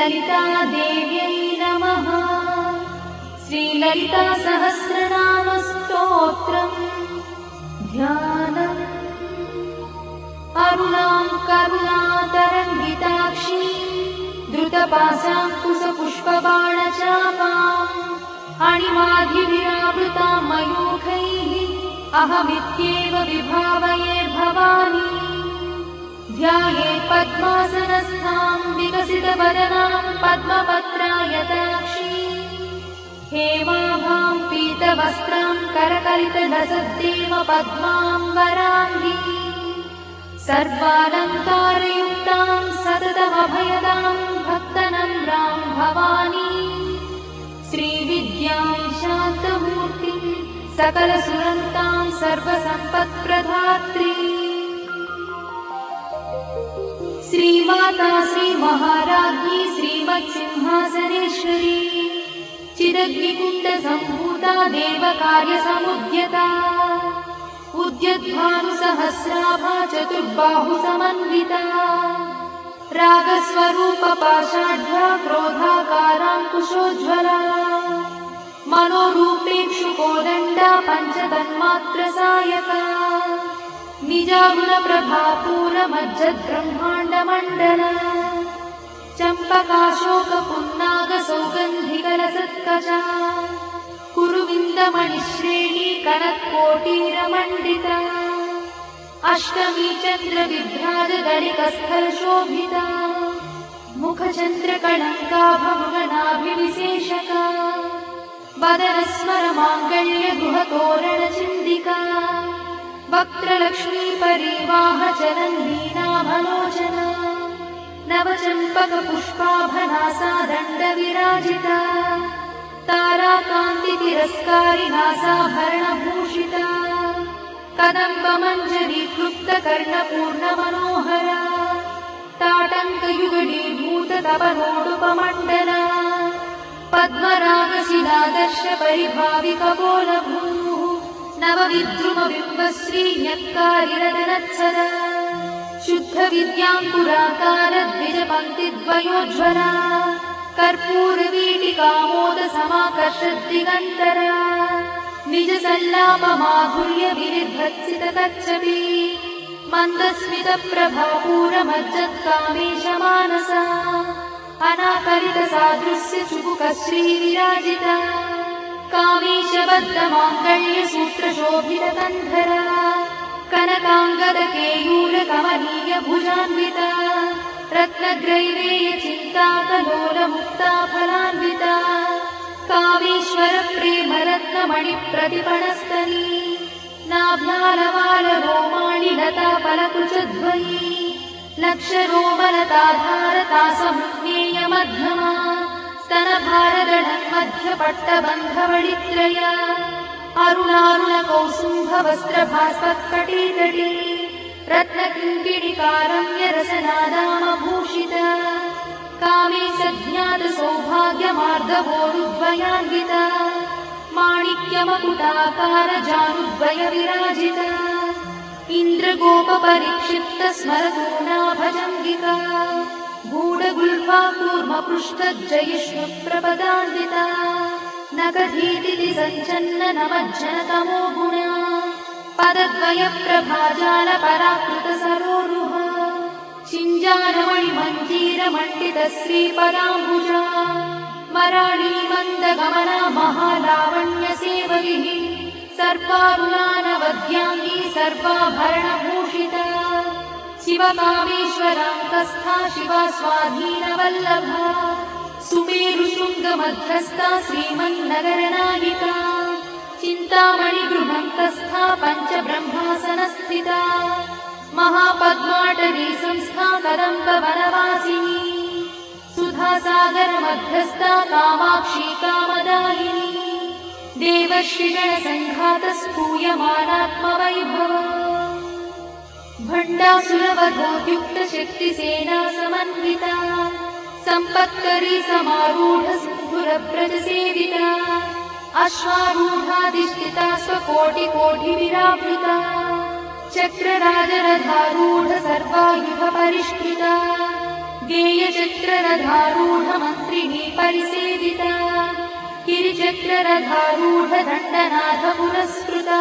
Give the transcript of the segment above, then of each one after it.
श्रीललितादेव्यै नमः। श्रीललितासहस्रनामस्तोत्रम् ध्यानम्। अरुणां करुणातरङ्गिताक्षीं द्रुतपाशाङ्कुशपुष्पबाणचापाम् अणिमाधिविरावृतां मयूखैः अहमित्येव विभावये भवानी। ध्याये पद्मासनस्थां विकसितवदनां पद्मपत्रायताक्षी हेमाभां पीतवस्त्रां करकलितलसद्देव पद्मां वराङ्गी सर्वालङ्कारयुक्तां सततमभयदां भक्तनम्रां भवानी। श्रीविद्यां शान्तमूर्तिं सकलसुरन्तां सर्वसम्पत्प्रदात्री श्रीमाता श्रीमहाराज्ञी श्रीमत्सिंहासनेश्वरी चिदग्निकुण्डसम्भूता देवकार्यसमुद्यता उद्यद्भानुसहस्राभा चतुर्बाहुसमन्विता रागस्वरूपपाषाढ्या क्रोधाकाराङ्कुशोज्ज्वला मनोरूपेक्षुकोदण्डा पञ्चतन्मात्रसायका निजागुणप्रभापूरमज्जद्ब्रह्माण्डमण्डला चम्पकाशोकपुन्नागसौगन्धिकलसत्कजा कुरुविन्दमणिश्रेणी कनत्कोटीरमण्डिता अष्टमी चन्द्रविभ्राजगणिकस्थलशोभिता मुखचन्द्रकलङ्काभमृगनाभिविशेषका वदनस्मरमाङ्गल्यगुहतोरणचिन्दिका वक्त्रलक्ष्मीपरिवाहचलन्नीनाभलोचना नवचम्पकपुष्पाभनासा दण्डविराजिता ताराकान्तितिरस्कारिनासाभरणभूषिता कदम्बमञ्जरीक्लुप्तकर्णपूर्णमनोहरा ताटङ्कयुगलीभूततपनोडुपमण्डला पद्मरागशिलादर्शपरिभाविकपोलभूः नवविद्रुमबिम्बश्रीन्यक्कारिरदनत्सदा शुद्धविद्याङ्कुराकारद्विजपङ्क्तिद्वयोज्ज्वला कर्पूरवीटिकामोदसमाकर्षद्दिगन्तरा निजसल्लापमाधुर्यविनिर्भत्सितकच्छपी मन्दस्मितप्रभापूरमज्जत्कामेशमानसा अनाकलितसादृश्यचुबुकश्रीविराजिता कामेशबद्धमाङ्गल्यसूत्रशोभितकन्धरा कनकाङ्गदकेयूरकमनीयभुजान्विता रत्नग्रैवेयचिन्ताकलोलमुक्ताफलान्विता कामेश्वरप्रेमरत्नमणिप्रतिपणस्तनी नाभ्यालवालरोमाणि लताफलकुचद्वयी लक्षरोमलताधारतासमुज्ञेयमध्यमा स्तनभारदढन्मध्यपट्टबन्धवळित्रया अरुणारुणकौसुम्भवस्त्रभास्पत्कटीतटी रत्नकिङ्किणिकारम्यरसनादामभूषिता कामे सज्ञातसौभाग्यमार्दवोरुद्वयान्विता माणिक्यमकुटाकारजानुद्वयविराजिता इन्द्रगोपपरिक्षिप्तस्मरतूनाभजङ्गिका गूढगुल्फा कूर्मपृष्ठजयिष्णुप्रपदान्विता नखधीतिसञ्चन्ननमज्जनतमो गुणा पदद्वयप्रभाजालपराकृतसरोरुहा चिञ्जानमणिमञ्जीरमण्डितश्रीपदाम्बुजा मराळीमन्दगमना महालावण्यसेवैः सर्वारुणानवद्याङ्गी सर्वाभरणभूषिता शिवकामेश्वरान्तस्था शिवा स्वाधीनवल्लभा सुमेरुशृङ्गमध्यस्था श्रीमन्नगरनायिका चिन्तामणिगृहन्तस्था पञ्चब्रह्मासनस्थिता महापद्माटवी संस्था कदम्बवनवासिनी सुधासागरमध्यस्था कामाक्षी कामदायिनी देवर्षिगणसङ्घातस्तूयमानात्मवैभव भण्डासुरवधोद्युक्तशक्तिसेना समन्विता सम्पत्करी समारूढसिन्धुरव्रजसेविता अश्वारूढाधिष्ठिता स्वकोटिकोटिविरावृता चक्रराजरथारूढ सर्वायुधपरिष्कृता गेयचक्ररथारूढमन्त्रिणी परिसेविता गिरिचक्ररथारूढदण्डनाथ पुरस्कृता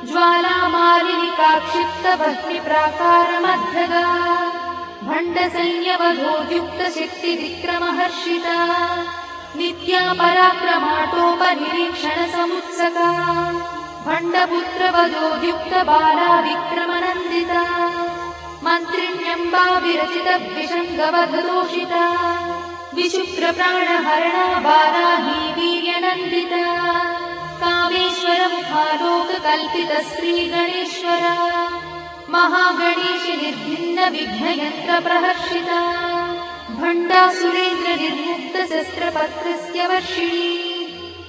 ज्वालामालिनिकाक्षिप्तभक्तिप्राकारमध्यगा भण्डसैन्यवधोद्युक्तशक्तिविक्रमहर्षिता नित्या पराक्रमाटोपनिरीक्षणसमुत्सका भण्डपुत्रवधोद्युक्तबाला विक्रमनन्दिता मन्त्रिण्यम्बा विरचितद्विषङ्गवधदोषिता विशुक्रप्राणहरणा बालाही वीर्यनन्दिता कामेश्वरमुखालोककल्पितश्रीगणेश्वरा महागणेशि निर्भिन्नविघ्नयन्त्रप्रहर्षिता भण्डासुरेन्द्रनिर्मुक्तशस्त्रपत्रस्य वर्षिणी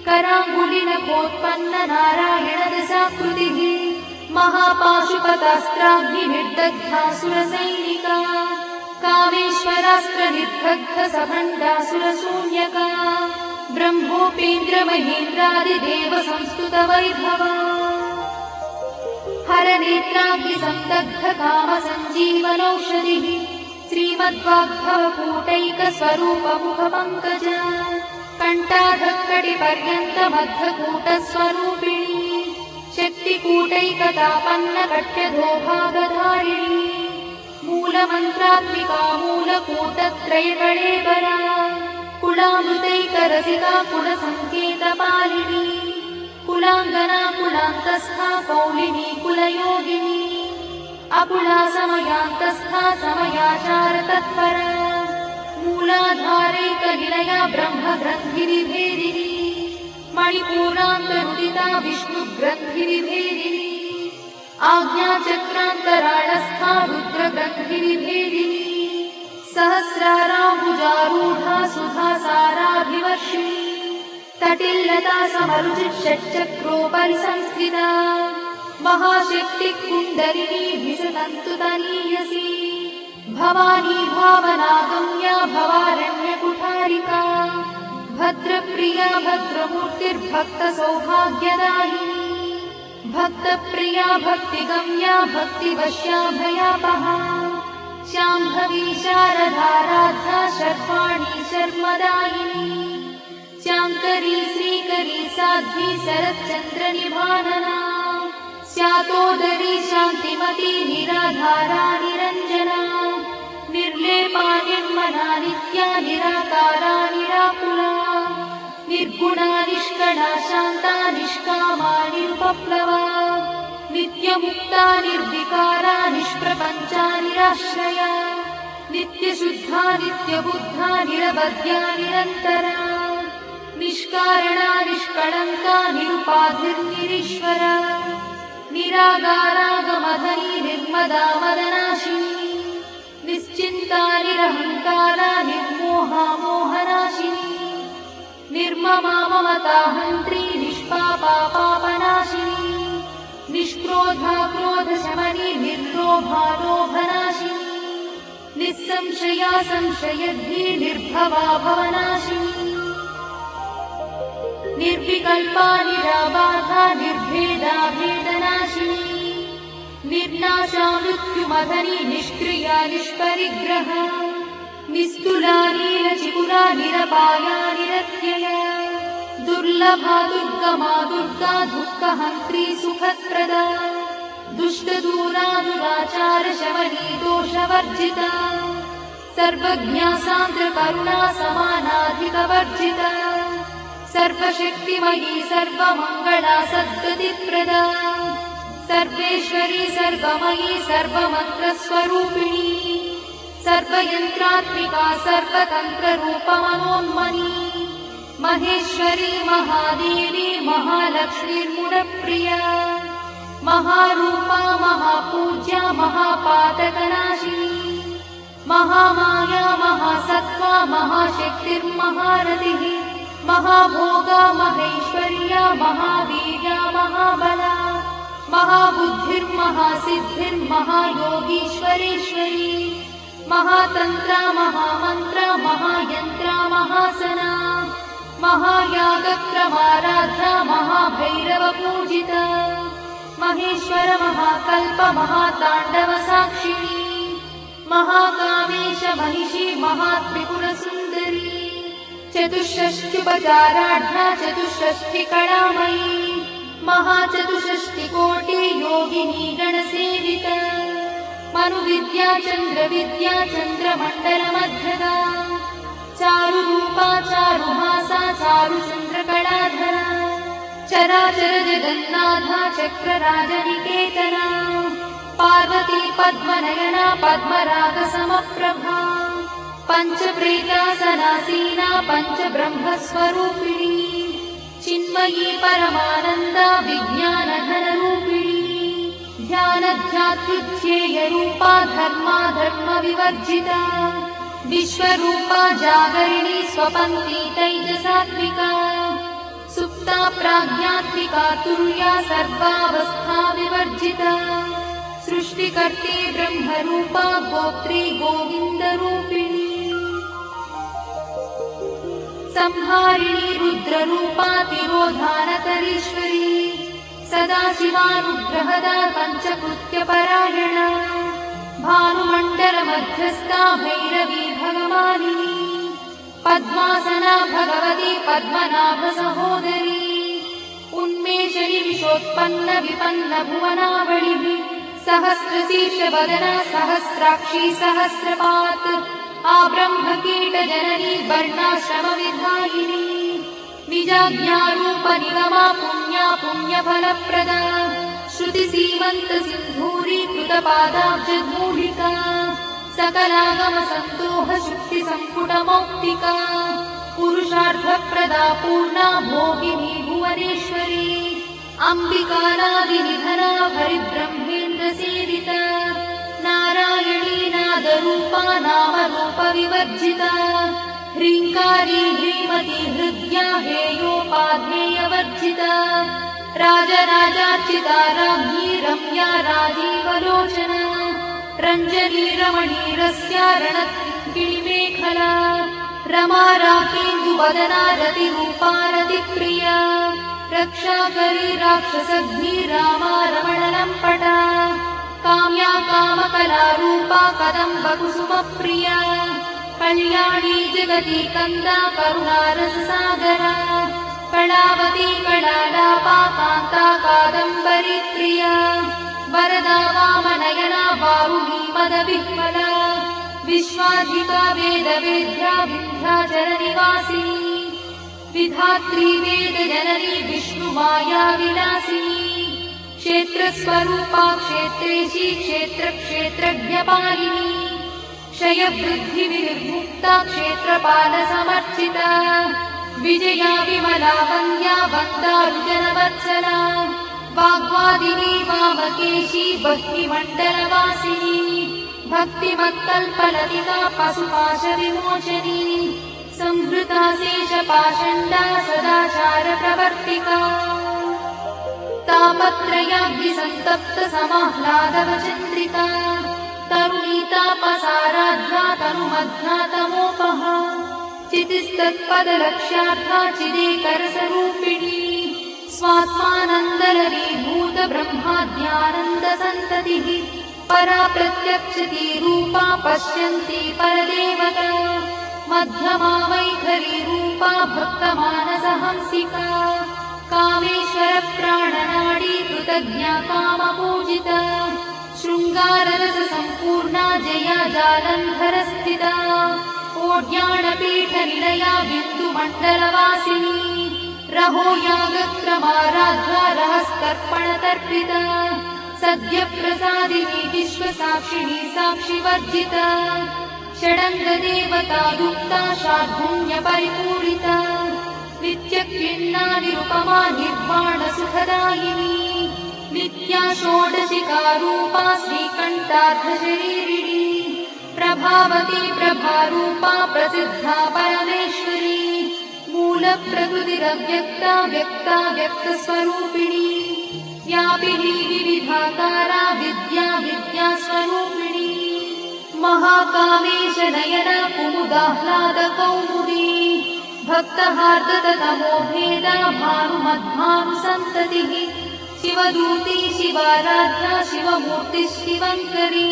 कराङ्गुलिनखोत्पन्ननारायणदशाकृतिः महापाशुपतास्त्राग्निर्दग्धासुरसैनिका कामेश्वरास्त्रनिर्दग्धसभण्डासुरशून्यका ब्रह्मोपेन्द्रमहेन्द्रादिदेवसंस्तुतवैभवा हरनेत्राग्निसन्दग्धकामसञ्जीवनौषधिः श्रीमद्वाग्भवकूटैकस्वरूपमुखपङ्कजा कण्ठाधक्कटिपर्यन्तमद्धकूटस्वरूपिणी शक्तिकूटैकतापन्नकट्यधोभागधारिणी मूलमन्त्रात्मिका मूलकूटत्रयकळेबरा कुलामृतैकरसिका कुलसङ्केतपालिनी कुलाङ्गना कुलान्तस्था कौलिनी कुलयोगिनी अकुला समयान्तस्था समयाचारतत्परा मूलाधारैकनिलया ब्रह्मग्रन्थिनिभेदिनी मणिपूरान्तनुदिता विष्णुग्रन्थिनिभेदिनी आज्ञाचक्रान्तराळस्था रुद्रग्रन्थिनिभेदिनी सहस्राराम्बुजारूढा सुधासाराभिवर्षिणी तटिल्लता समरुचिषट्चक्रोपरि संस्थिता महाशक्तिकुण्डलिनी भिषतन्तुतनीयसी भवानी भावनागम्या भवारण्यकुठारिका भद्रप्रिया भद्रमूर्तिर्भक्तसौभाग्यदायिनी भक्तप्रिया भक्तिगम्या भक्तिवश्या भयापहा शाम्भवी शारदाराध्या शर्वाणी शर्मदायिनी शाङ्करी श्रीकरी साध्वी शरच्चन्द्रनिभानना स्यातोदरी शान्तिमती निराधारा निरञ्जना निर्लेपा निर्मला नित्या निराकारा निराकुला निर्गुणा निष्कला शान्ता निष्कामा निरुपप्लवा नित्यमुक्ता निर्विकारा निष्प्रपञ्चा निराश्रया नित्यशुद्धा नित्यबुद्धा निरवध्या निरन्तरा निष्कारणा निष्कळङ्का निरुपाधिर्निरीश्वरा निरागारागमधनी निर्मदा मदनाशिनी निश्चिन्ता निरहङ्कारा निर्मोहा मोहनाशिनी निर्ममा ममताहन्त्री निष्पापा पापनाशिनी निष्क्रोधा क्रोधशमनी निर्लोभा लोभनाशिनी निस्संशया संशयद्धि निर्भवा भवनाशिनी निर्विकल्पा निराबाधा निर्भेदा भेदनाशिनी निर्नाशा मृत्युमधनी निष्क्रिया निष्परिग्रहा निस्तुला नीलचिकुरा निरपाया निरत्यया दुर्लभा दुर्गमा दुर्गा दुःखहन्त्री सुखप्रदा दुष्टदूरा दुराचारशमनी दोषवर्जिता सर्वज्ञा सान्द्रकरुणा समानाधिकवर्जिता सर्वशक्तिमयी सर्वमङ्गला सद्गतिप्रदा सर्वेश्वरी सर्वमयी सर्वमन्त्रस्वरूपिणी सर्वयन्त्रात्मिका सर्वतन्त्ररूपमनोन्मनी महेश्वरी महादेवी महालक्ष्मीर्मुनप्रिया महारूपा महापूज्या महापातकनाशिनी महामाया महासत्त्वा महाशक्तिर्महारथिः महाभोगा महेश्वर्या महावीर्या महाबला महाबुद्धिर्महासिद्धिर्महायोगीश्वरेश्वरी महातन्त्रा महामन्त्रा महायन्त्रा महासना महायागक्रमाराध्या महाभैरवपूजिता महेश्वर महाकल्प महाताण्डवसाक्षिणी महाकामेश महिषी महात्रिपुरसुन्दरी चतुष्षष्ट्युपचाराढ्या चतुष्षष्टिकलामयी महाचतुष्षष्टिकोटि योगिनी गणसेविता मनुविद्या चन्द्रविद्या चन्द्रमण्डलमध्यदा चारुरूपा चारुहासा चारुचन्द्रकलाधरा चराचर जगन्नाथा चक्रराजनिकेतना पार्वती पद्मनयना पद्मरागसमप्रभा पञ्चप्रेतासनासीना पञ्चब्रह्मस्वरूपिणी चिन्मयी परमानन्दा विज्ञानघनरूपिणी ध्यानध्यात्युध्येयरूपा धर्माधर्मविवर्जिता विश्वरूपा जागरिणी स्वपन्ती तैजसात्मिका सुप्ता प्राज्ञात्मिका तुर्या सर्वावस्था विवर्जिता सृष्टिकर्त्री ब्रह्मरूपा गोत्री गोविन्दरूपिणी संहारिणी रुद्ररूपा तिरोधानकरीश्वरी सदाशिवानुग्रहदा पञ्चकृत्यपरायणा भानुमण्डलमध्यस्था भैरवी भगवानिनी पद्मासना भगवती पद्मनाभसहोदरी उन्मेषणि विशोत्पन्न विपन्न भुवनावलिः सहस्रशीर्षवदना सहस्राक्षी सहस्रपात् आब्रह्मकीटजननी वर्णाश्रमविधायिनी निजाज्ञारूपनिगमा पुण्या पुण्यफलप्रदा श्रुतिसीमन्तसिन्धूरीकृतपादाब्जमूलिका सकलागमसन्दोहशुक्तिसम्पुटमौक्तिका पुरुषार्थप्रदा पूर्णा भोगिनी भुवनेश्वरी अम्बिकानादिनिधना हरिब्रह्मेन्द्रसेविता नारायणी नादरूपा नामरूपविवर्जिता ह्रीङ्कारी ह्रीमती हृद्या हेयोपाध्येयवर्जिता राजराजार्चिता राज्ञी रम्या राजीवलोचना रञ्जनी रमणीरस्या रणकिङ्किणीमेखला रमा राकेन्दुवदना रतिरूपा रतिप्रिया रक्षाकरी राक्षसघ्नी रामा रमणलम्पटा काम्या कामकलारूपा कदम्बकुसुमप्रिया कल्याणी जगती कन्दा करुणारससागरा कलावती कलालापा कान्ता कादम्बरी प्रिया वरदा वामनयना वारुणी मदविह्वला विश्वाधिका वेदवेद्या विन्ध्याचलनिवासिनी विधात्री वेदजननी विष्णुमाया विलासिनी क्षेत्रस्वरूपा क्षेत्रेशी क्षेत्रक्षेत्रज्ञपालिनी क्षयवृद्धिविर्मुक्ता क्षेत्रपालसमर्चिता विजया विमला वन्द्या वन्दारुजनवत्सला वाग्वादिनी वामकेशी भक्तिमण्डलवासिनी भक्तिमत्कल्पलतिका पशुपाशविमोचनी संहृता शेषपाषण्डा सदाचारप्रवर्तिका तापत्रयाग्निसन्तप्त समाह्लादवचन्द्रिता तरुणीतापसाराध्या तनुमध्यातमोपहा चितिस्तत्पदलक्ष्यार्था चिदेकरसरूपिणी स्वात्मानन्दलरीभूत ब्रह्माद्यानन्दसन्ततिः परा प्रत्यक्षती रूपा पश्यन्ती परदेवता मध्यमा वैखरी रूपा भक्तमानसहंसिका कामेश्वरप्राणनाडी कृतज्ञा कामपूजिता शृङ्गाररससम्पूर्णा जया जालन्धरस्थिता ओड्याणपीठनिलया बिन्दुमण्डलवासिनी रहो यागक्रमाराध्या रहस्तर्पणतर्पिता सद्यप्रसादिनी विश्वसाक्षिणी साक्षिवर्जिता षडङ्गदेवता युक्ता शार्दूल्यपरिपूरिता नित्यक्लिन्ना निरुपमा निर्वाणसुखदायिनी नित्या षोडशिकारूपा श्रीकण्ठार्धशरीरिणी प्रभावती प्रभारूपा प्रसिद्धा परमेश्वरी मूलप्रकृतिरव्यक्ता व्यक्ता व्यक्तस्वरूपिणी व्यापिनी विविधाकारा विद्या विद्यास्वरूपिणी महाकामेश नयना कुमुदाह्लादकौमुदी भक्तहार्दतमो भेदा भानुमद्भानुसन्ततिः शिवदूती शिवाराध्या शिवमूर्तिः शिवङ्करी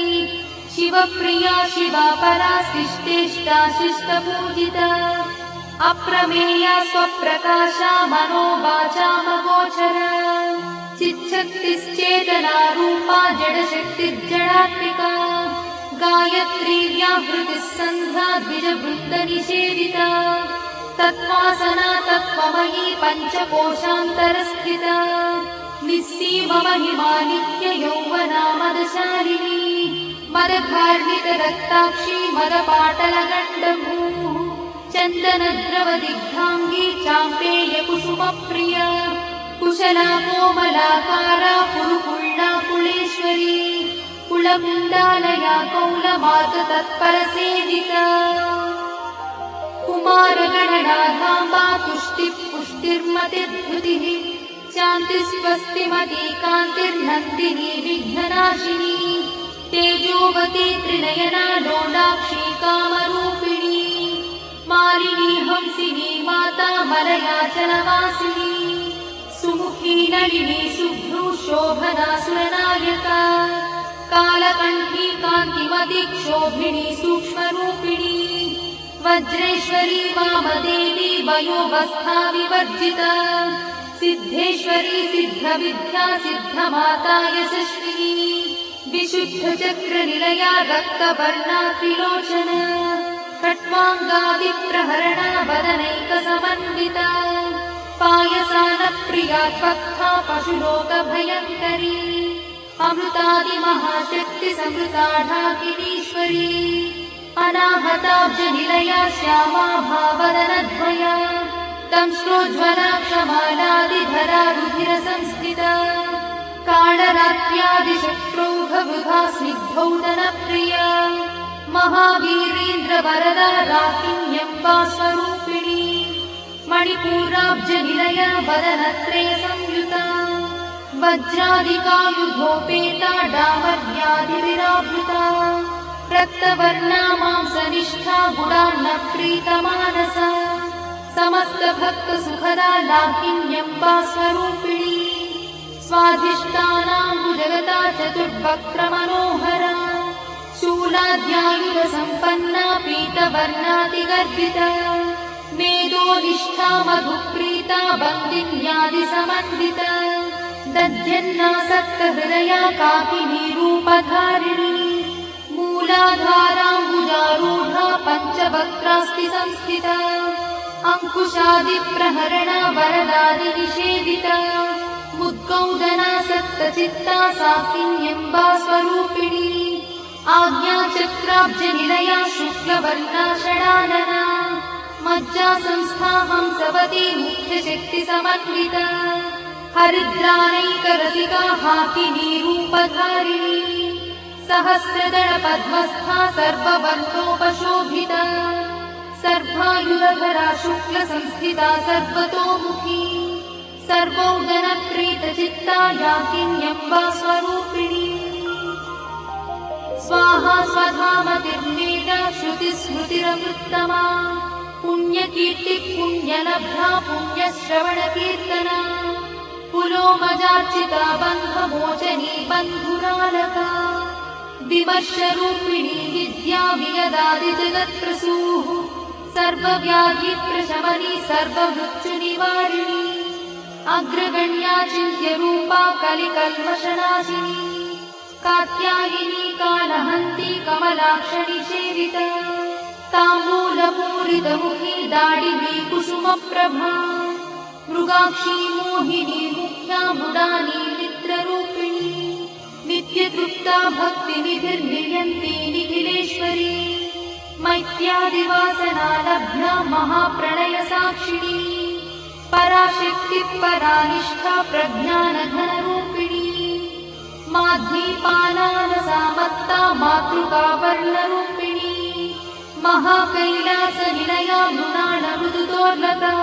शिवप्रिया शिवा परा शिष्टेष्टा शिष्टपूजिता अप्रमेया स्वप्रकाशा मनोवाचामगोचरा चिच्छक्तिश्चेतना रूपा जडशक्तिर्जडात्मिका गायत्री व्याहृतिः सन्ध्या द्विजवृत्तनिषेविता तत्त्वासना तत्त्वमयी पञ्चकोशान्तरस्थिता निःसीममहिमा नित्ययौवना मदशालिनी मदघार्णितरक्ताक्षी मदपाटलगण्डभूः चन्दनद्रवदिग्धाङ्गी चाम्पेयकुसुमप्रिया कुशला कोमलाकारा कुरुकुल्ला कुलेश्वरी कुलकुण्डालया कौलमाततत्परसेविता कुमारगणनाधाम्बा तुष्टिः पुष्टिर्मतिर्धृतिः शान्तिस्वस्तिमती कान्तिर्नन्दिनी विघ्ननाशिनी तेजोवती त्रिनयना लोलाक्षी कामरूपिणी मालिनी हंसिनी माता मलयाचलवासिनी सुमुखी नलिनी शुभ्रू शोभना सुरनायका कालकण्ठी कान्तिमती क्षोभिणी सूक्ष्मरूपिणी वज्रेश्वरी वामदेवी वयोवस्था विवर्जिता सिद्धेश्वरी सिद्धविद्या सिद्धमाता यशस्विनी विशुद्धचक्रनिलया रक्तवर्णा त्रिलोचना खट्वाङ्गादिप्रहरणा वदनैकसमन्विता पायसानप्रिया त्वक्था पशुलोकभयङ्करी अमृतादिमहाशक्तिसमृताढाकिनीश्वरी अनाहताब्जनिलया श्यामा भावदनद्वया दंश्रोज्ज्वला क्षमालादिधरा रुधिरसंस्थिता कालरात्र्यादिशत्रुघवृथा स्निग्धौदनप्रिया महावीरेन्द्रवरदा राकिन्यम्बा स्वरूपिणी मणिपूराब्जनिलया वदनत्रयसंयुता वज्रादिकायुधोपेता डामर्यादिविरावृता रक्तवर्णा मांसनिष्ठा गुडान्नप्रीतमानसा समस्तभक्तसुखदा लाकिन्यम्बा स्वरूपिणी स्वाधिष्ठानाम्बुजगता चतुर्वक्त्रमनोहरा शूलाद्यायुधसम्पन्ना पीतवर्णातिगर्भिता मेदोनिष्ठा मधुप्रीता बन्दिन्यादिसमन्विता दध्यन्नासक्तहृदया काकिनी रूपधारिणी मूलाधाराम्बुजारूढा पञ्चवक्त्रास्ति संस्थिता अङ्कुशादिप्रहरणा वरदादिनिषेविता मुद्गौदना सप्तचित्ता साकिन्यम्बा स्वरूपिणी आज्ञाचक्राब्जनिलया शुक्लवर्णा षडानना मज्जा संस्था हंसवती मुख्यशक्तिसमन्विता हरिद्रानैकरसिका हाकिनी रूपधारिणी सहस्रदलपद्मस्था सर्ववर्णोपशोभिता सर्वायुधधरा शुक्लसंस्थिता सर्वतोमुखी सर्वौदनप्रीतचित्ता याकिन्यम्बा स्वरूपिणी स्वाहा स्वधामतिर्मेधा श्रुतिस्मृतिरमृत्तमा पुण्यकीर्तिः पुण्यलब्धा पुण्यश्रवणकीर्तना पुलोमजार्चिता बन्धमोचनी बन्धुरालका विमर्शरूपिणी विद्या वियदादिजगत्प्रसूः सर्वव्याधिप्रशमनी सर्वमृत्युनिवारिणी अग्रगण्या चिन्त्यरूपा कलिकल्मषनाशिनी कात्यायिनी कालहन्ती कमलाक्षणी सेविता ताम्बूलपूरितमुखी दाडिनी कुसुमप्रभा मृगाक्षी मोहिनी मुख्या मृडानी मित्ररूपिणी नित्यतृप्ता भक्तिनिधिर्नियन्ती निखिलेश्वरी मैत्यादिवासना लब्धा महाप्रणयसाक्षिणी पराशक्तिः परानिष्ठा प्रज्ञानघनरूपिणी माध्वीपालानसामत्ता मातृकावर्णरूपिणी महाकैलासनिलया मृणालमृदुदोर्लता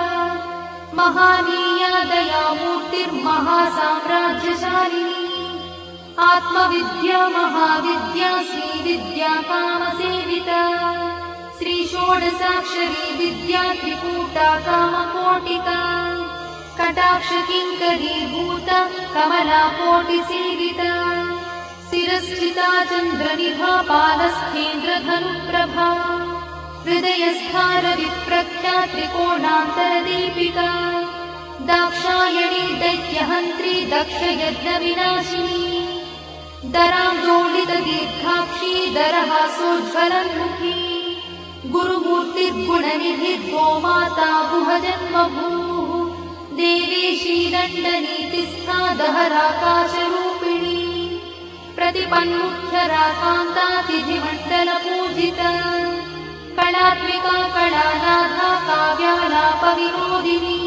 महानीया दयामूर्तिर्महासाम्राज्यशालिनी आत्मविद्या महाविद्या श्रीविद्या कामसेविता श्रीषोडशाक्षरी विद्या त्रिकूटा कामकोटिका कटाक्षकिङ्करीभूता कमलाकोटिसेविता शिरस्थिता चन्द्रनिभा पालस्थेन्द्रधनुप्रभा हृदयस्थारविप्रख्या त्रिकोणान्तरदीपिका दाक्षायणी दैत्यहन्त्री दक्षयज्ञविनाशिनी दरान्दोलितदीर्घाक्षी दरहासोज्ज्वलन्मुखी गुरुमूर्तिर्गुणनिधिर्गोमाता गुहजन्मभूः देवेशी दण्डनीतिस्था दहराकाशरूपिणी प्रतिपन्मुख्यराकान्तातिथिमण्डलपूजिता कलात्मिका कलानाथा काव्यालापविनोदिनी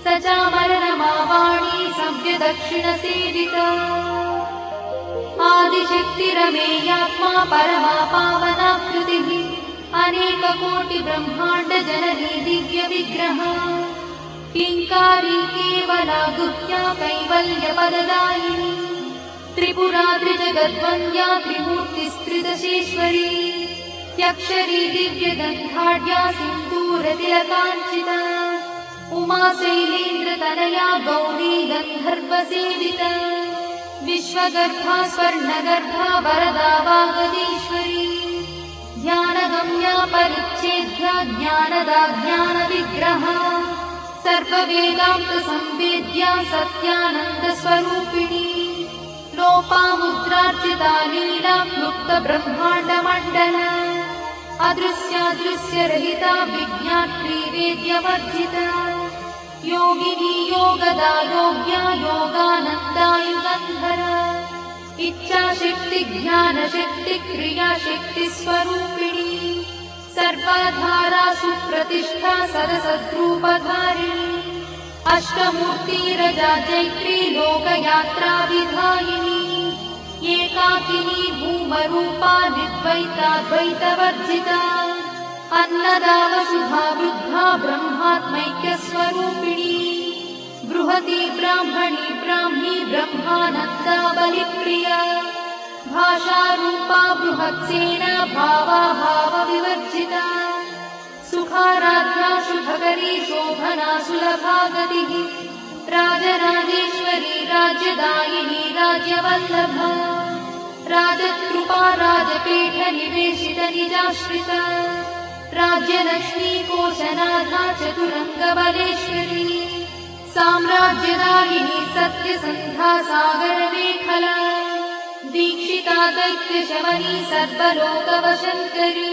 सचामररमावाणी सव्यदक्षिणसेविता आदिशक्तिरमेयात्मा परमा पावनाकृतिः अनेककोटिब्रह्माण्डजननी दिव्यविग्रहा किङ्कारी केवला गुह्या कैवल्यपददायिनी त्रिपुरा त्रिजगद्वन्द्या त्रिमूर्तिस्त्रिदशेश्वरी त्यक्षरी दिव्यगन्धाढ्या सिन्दूरतिलकाञ्चिता उमा शैलेन्द्रतनया गौरी गन्धर्वसेविता विश्वगर्भा स्वर्णगर्भा वरदा वागदीश्वरी ध्यानगम्या परिच्छेद्या ज्ञानदा ज्ञानविग्रहा सर्ववेदान्तसंवेद्या सत्यानन्दस्वरूपिणी लोपामुद्रार्चिता लीला क्लुप्तब्रह्माण्डमण्डला अदृश्यादृश्यरहिता विज्ञात्री वेद्यवर्जिता योगिनी योगदा योग्या योगानन्दा युगन्धरा इच्छाशक्ति ज्ञानशक्ति क्रियाशक्ति स्वरूपिणी सर्वाधारा सुप्रतिष्ठा सदसद्रूपधारिणी अष्टमूर्तिरजा चैत्री लोकयात्रा विधायिनी एकाकिनी भूमरूपा निर्द्वैताद्वैतवर्जिता अन्नदा वसुधा वृद्धा ब्रह्मात्मैक्यस्वरूपिणी बृहती ब्राह्मणी ब्राह्मी ब्रह्मानन्दा बलिप्रिया भाषारूपा बृहत्सेना भावाभावविवर्जिता सुखाराध्या शुभकरी शोभना सुलभा गतिः राजराजेश्वरी राज्यदायिनी राज्यवल्लभा राजकृपा राजपीठ निवेशित निजाश्रिता राज्यलक्ष्मी कोशनाथा चतुरङ्गबलेश्वरी साम्राज्यदायिनी सत्यसन्धा सागरमेखला दीक्षिता दैत्यशमनी सर्वलोकवशङ्करी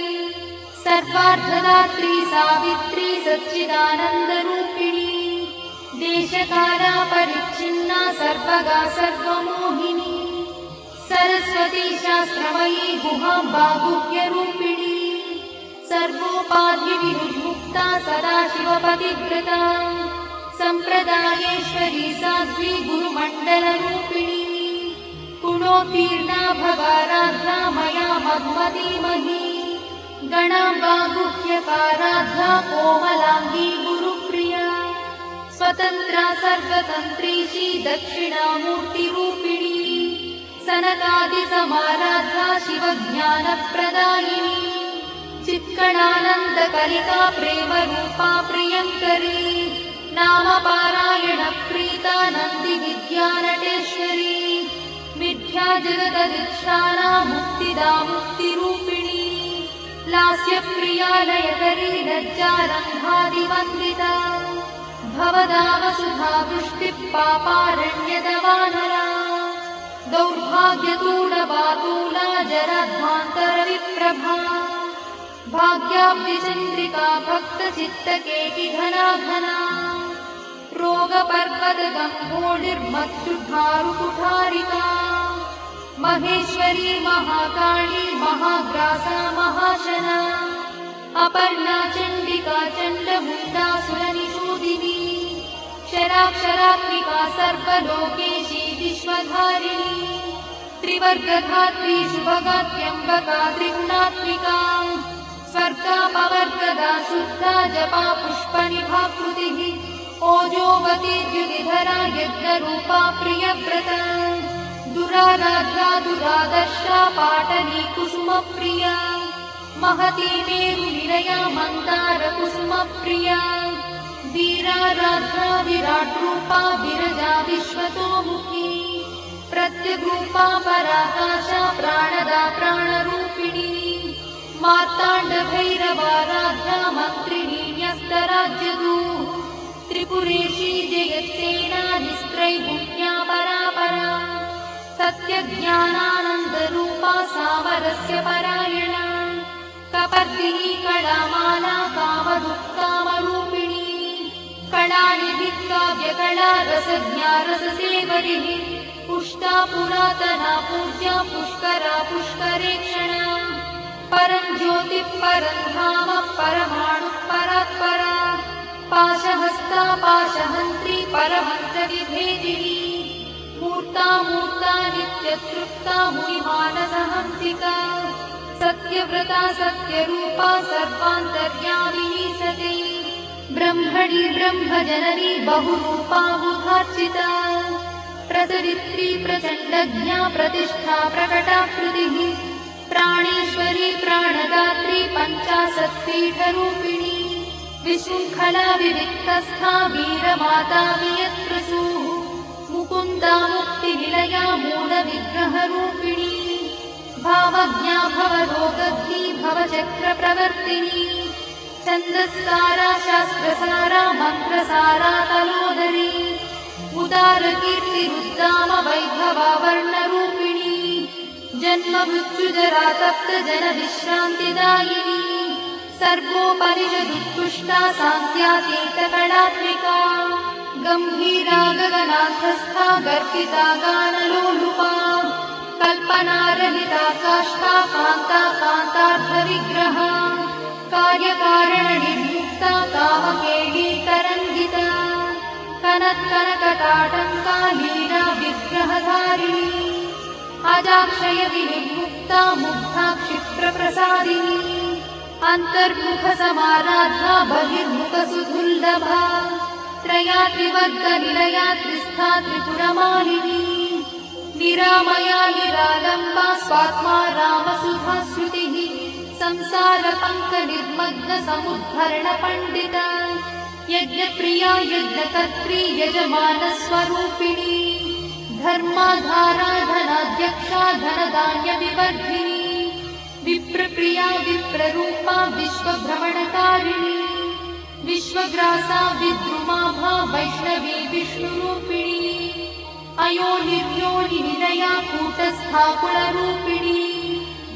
सर्वार्थदात्री सावित्री सच्चिदानन्दरूपिणी देशकाला परिच्छिन्ना सर्वगा सर्वमोहिनी सरस्वती शास्त्रमयी गुहाम्बा गुह्यरूपिणी सर्वोपाधिविमुक्ता सदाशिवपतिव्रता सम्प्रदायेश्वरी साध्वी गुरुमण्डलरूपिणी गुणोत्तीर्णा भवाराध्या मया मधुमतीमही गणाम्बा गुह्यकाराध्या कोमलाङ्गी गुरुप्रिया स्वतन्त्रा सर्वतन्त्रीशी दक्षिणामूर्तिरूपिणी सनकादिसमाराध्या शिवज्ञानप्रदायिनी चित्कणानन्दकलिका प्रेमरूपा प्रियङ्करी नामपारायणप्रीता नन्दिविद्यानटेश्वरी मिथ्या जगदधिष्ठाना मुक्तिदा मुक्तिरूपिणी लास्यप्रिया लयकरी लज्जारम्भादिवन्दिता भवदा वसुधा वृष्टिः पापारण्यदवानरा दौर्भाग्यतूलवातूला जराध्वान्तरविप्रभा भाग्याब्धिचन्द्रिका भक्तचित्तकेकिघना घना रोगपर्वतगम्भोडिर्मत्युद्धारुकुठारिका महेश्वरी महाकाली महाग्रासा महाशना अपर्णा चण्डिका चण्डमुण्डासुरनिषूदिनी क्षराक्षरात्मिका सर्वलोकेशी विश्वधारिणी त्रिवर्गधात्री शुभगात्यम्बका त्रिगुणात्मिका स्वर्गापवर्गदा शुद्धा जपा पुष्पनिभाकृतिः ओजोवती द्युतिधरा यज्ञरूपा प्रियव्रता दुराराध्या दुरादर्शा पाटली कुसुमप्रिया महती मेरुनिलया मन्दारकुसुमप्रिया वीराराध्या विराट्रूपा विरजा विश्वतोमुखी प्रत्यग्रूपा पराकाशा प्राणदा प्राणरूपिणी मार्ताण्डभैरवाराध्या मन्त्रिणी न्यस्तराज्यदूः त्रिपुरेशी जयत्सेना निस्त्रैगुण्या परापरा सत्यज्ञानानन्दरूपा सामरस्य परायणा कपर्दिनी कलामाला कामदुःकामरूपिणी कलानिधिकाव्यकला रसज्ञा रससेवरिः पुष्टा पुरातना पूज्या पुष्करा पुष्करेक्षणा परं ज्योतिः परं धाम परमाणुः परात्परा पाशहस्ता पाशहन्त्री परमन्त्रविभेदिनी मूर्ता मूर्ता नित्यतृप्ता मुनिमानसहंसिका सत्यव्रता सत्यरूपा सर्वान्तर्यामिनी सती ब्रह्मणि ब्रह्मजननी बहुरूपा बुधार्चिता प्रसरित्री प्रचण्डज्ञा प्रतिष्ठा प्रकटाकृतिः प्राणेश्वरी प्राणदात्री पञ्चाशत्पीठरूपिणी विशृङ्खला विविक्तस्था वीरमाता वियत्प्रसूः मुकुन्दा मुक्तिनिलया मूलविग्रहरूपिणी भावज्ञा भवरोगग्नी भवचक्रप्रवर्तिनी छन्दस्सारा शास्त्रसारा मन्त्रसारा तलोदरी उदारकीर्तिरुद्दाम वैभवावर्णरूपिणी जन्ममृत्युजरा तप्तजनविश्रान्तिदायिनी सर्वोपनिषदुत्कृष्टा सान्त्यातीतकलात्मिका गम्भीरा गगनाथस्था गर्भिता गानलोलुपा कल्पनारहिता काष्ठा कान्ता कान्तार्थविग्रहा कार्यकारणनिर्मुक्ता कामकेली तरङ्गिता कनत्कनकटाटङ्का लीला विग्रहधारिणी अजाक्षय विनिर्मुक्ता मुग्धा क्षिप्रप्रसादिनी अन्तर्मुखसमाराधा बहिर्मुखसुदुर्लभा त्रयात्रिवर्गनिलया त्रिस्था त्रिपुरमालिनी निरामया निरालम्बा स्वात्मा रामसुधाश्रुतिः संसारपङ्कनिर्मग्नसमुद्धरणपण्डिता यज्ञप्रिया यज्ञकर्त्री यजमानस्वरूपिणी धर्माधारा धनाध्यक्षा धनधान्यविवर्धिनी विप्रप्रिया विप्ररूपा विश्वभ्रमणकारिणी विश्वग्रासा विद्रुमाभा वैष्णवी विष्णुरूपिणी अयोनिर्योनिनिलया कूटस्था कुलरूपिणी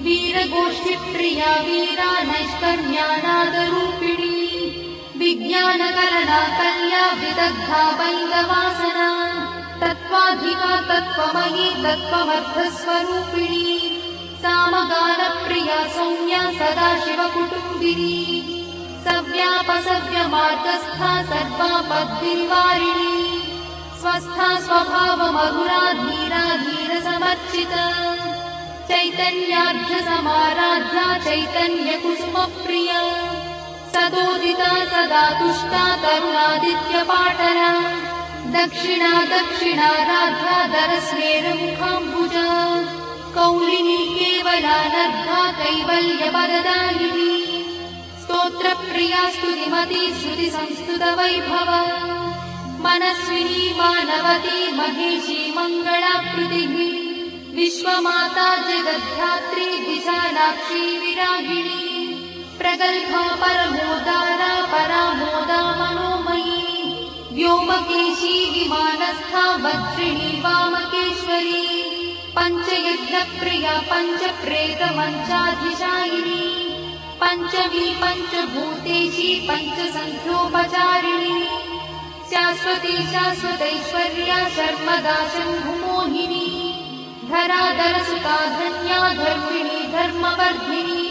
वीरगोष्ठिप्रिया वीरा नैष्कर्म्यानादरूपिणी विज्ञानकरणा कल्या विदग्धा वैङ्गवासना तत्त्वाधिका तत्त्वमयी तत्त्वमर्थस्वरूपिणी सामगानप्रिया सौम्या सदाशिवकुटुम्बिनी सव्यापसव्यमार्गस्था सर्वापद्विनिवारिणी स्वस्था स्वभावमधुरा धीरा धीरसमर्चिता चैतन्यार्घ्यसमाराध्या चैतन्यकुसुमप्रिया सदोदिता सदा तुष्टा तरुणादित्यपाटला दक्षिणा दक्षिणाराध्या दरस्मेरमुखाम्बुजा कौलिनी केवलानर्घा कैवल्यपददायिनी स्तोत्रप्रिया स्तुतिमती श्रुतिसंस्तुतवैभवा मनस्विनी मानवती महेशी मङ्गलाकृतिः विश्वमाता जगद्धात्री विशालाक्षी विरागिणी प्रगल्भा परमोदारा परामोदा मनोमयी व्योमकेशी विमानस्था वज्रिणी वामकेश्वरी पञ्चयज्ञप्रिया पञ्चप्रेतमञ्चाधिशायिनी पञ्चमी पञ्चभूतेशी पञ्चसन्ध्योपचारिणी शाश्वती शाश्वतैश्वर्या शर्मदा शम्भुमोहिनी धराधरसुता धन्या धर्मिणी धर्मवर्धिनी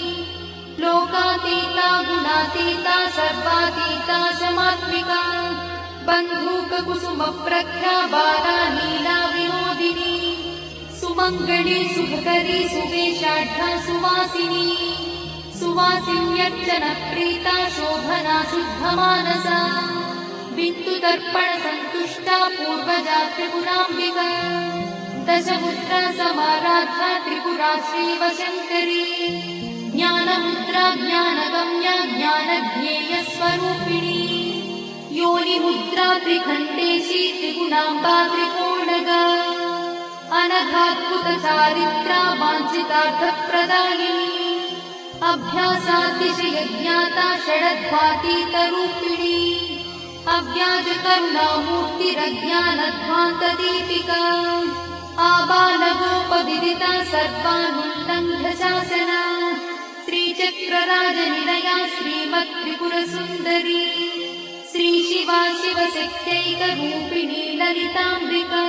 लोकातीता गुणातीता सर्वातीता शमात्मिका बन्धूककुसुमप्रख्या बाला लीला विनोदिनी सुमङ्गली सुभकरी सुवेशाढ्या सुवासिनी सुवासिन्यर्चनप्रीता शोभना शुद्धमानसा बिन्दुदर्पणसन्तुष्टा पूर्वजा त्रिपुराम्बिका दशमुद्रा समाराध्या त्रिपुरा श्रीवशङ्करी ज्ञानमुद्रा ज्ञानगम्या ज्ञानज्ञेयस्वरूपिणी योनिमुद्रा त्रिखण्डेशी त्रिगुणाम्बा त्रिकोणगा अनघाद्भुतचारित्रा वाञ्छितार्थप्रदायिनी अभ्यासातिशयज्ञाता षडध्वातीतरूपिणी अव्याजकर्णामूर्तिरज्ञानध्वान्तदीपिका आबालगोपविदिता सर्वानुल्लङ्घ्य शासना श्रीचक्रराजनिलया श्रीमत्त्रिपुरसुन्दरी श्रीशिवा शिवशक्त्यैकरूपिणी ललिताम्बिका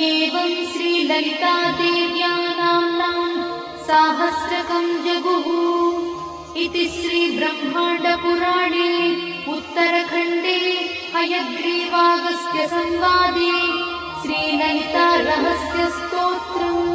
एवं श्रीललितादेव्या नाम्नां साहस्रकं जगुः इति श्रीब्रह्माण्डपुराणे उत्तरखण्डे हयग्रीवागस्त्यसंवादे श्रीललितारहस्यस्तोत्रम्।